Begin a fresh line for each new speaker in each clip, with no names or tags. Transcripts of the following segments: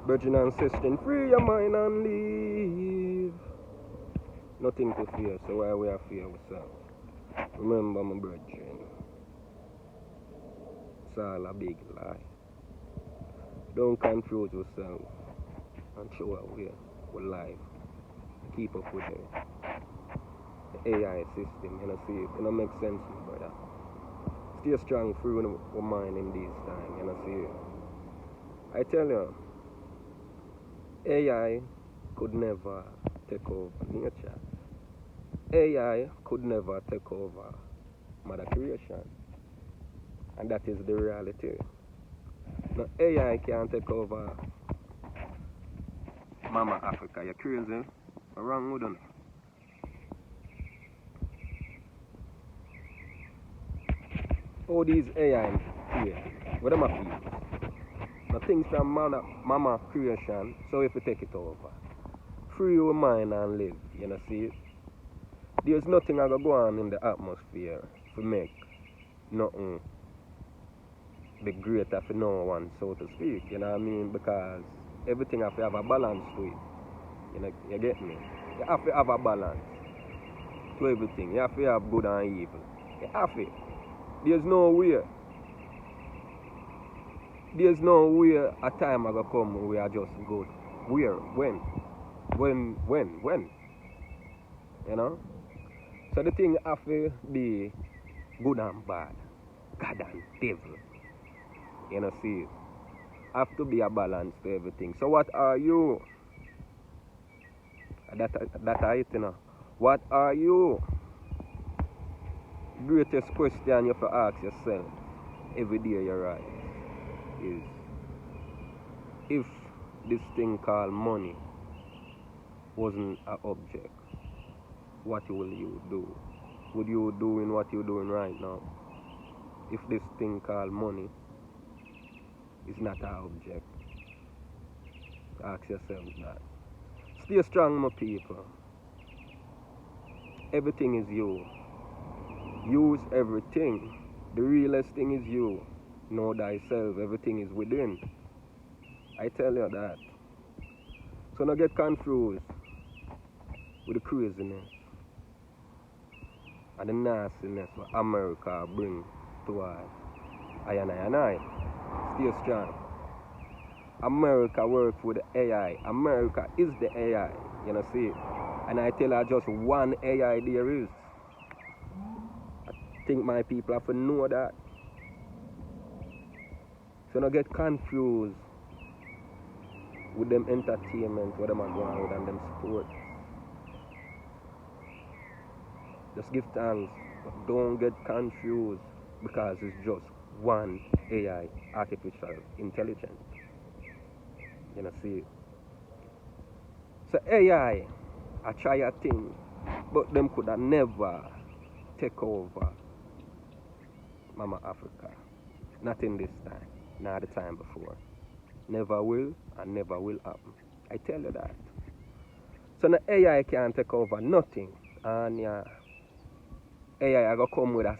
Virgin and sister, free your mind and leave. Nothing to fear, so why we are fear ourselves? Remember, my brethren, it's all a big lie. Don't confuse yourself and show a way with life. Keep up with it. The AI system, you know, see it. It don't make sense, my brother. Stay strong through your mind in this time, you know, see it. I tell you, AI could never take over nature. AI could never take over Mother Creation. And that is the reality. Now, AI can't take over Mama Africa. You're crazy? What's wrong with them? All these AI here, what am I feeling? Now, things from Mama Creation, so if you take it over, free your mind and live, you know, see it? There's nothing I go on in the atmosphere to make nothing be greater for no one, so to speak, you know what I mean? Because everything have to have a balance to it. You know, you get me? You have to have a balance to everything. You have to have good and evil. You have to. There's no way. There's no way a time I go come we are just good. Where? When? When? You know? So the thing have to be good and bad. God and devil. You know, see it. Have to be a balance to everything. So what are you? That are it, you know. What are you? Greatest question you have to ask yourself every day you rise is, if this thing called money wasn't an object, what will you do? Would you doing what you're doing right now? If this thing called money is not an object, ask yourself that. Stay strong, my people. Everything is you. Use everything. The realest thing is you. Know thyself. Everything is within. I tell you that. So don't get confused with the craziness and the nastiness what America bring to us. I. Stay strong. America works with the AI. America is the AI. You know, see? And I tell her just one AI there is. I think my people have to know that. So don't get confused with them entertainment, what them are going with and them sports. Just give thanks. But don't get confused because it's just one AI, artificial intelligence. You know, see. So AI, I try a thing, but them could have never take over Mama Africa. Not in this time, not the time before. Never will and never will happen. I tell you that. So the AI can't take over nothing. And yeah, AI are gonna come with a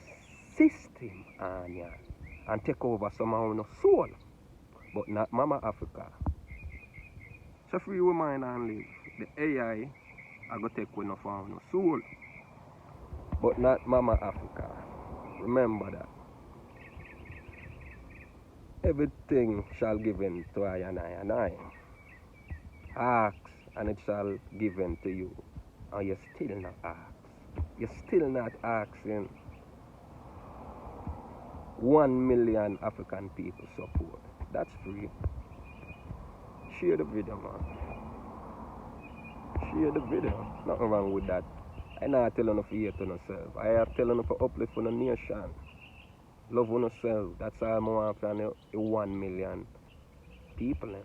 system and take over somehow no soul. But not Mama Africa. So free your mind and live. The AI are gonna take with no form no soul. But not Mama Africa. Remember that. Everything shall given to I and I. Ask and it shall given to you. And you still not ask. You're still not asking 1 million African people support. That's free. Share the video, man. Share the video. Nothing wrong with that. I'm not telling you to hate on yourself. I am telling you to uplift on the nation. Love on yourself. That's all I want from the 1 million people.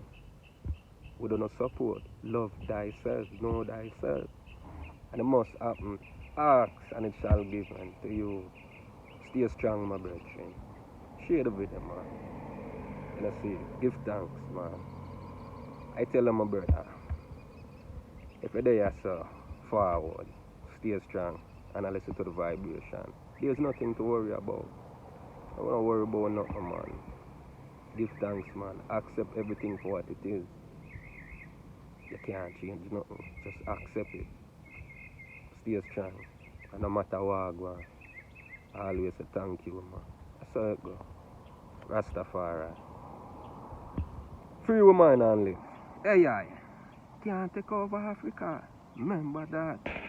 We don't support. Love thyself. Know thyself. And it must happen. Ask and it shall be given to you. Stay strong, my brethren. Share the video, man. And I see, give thanks, man. I tell them, my brother, if you're there, so forward, stay strong, and I listen to the vibration. There's nothing to worry about. I don't worry about nothing, man. Give thanks, man. Accept everything for what it is. You can't change nothing. Just accept it. Stay strong. And no matter what go on, always say thank you, man. That's how it go. Rastafari. Free woman and live. AI can't take over Africa. Remember that.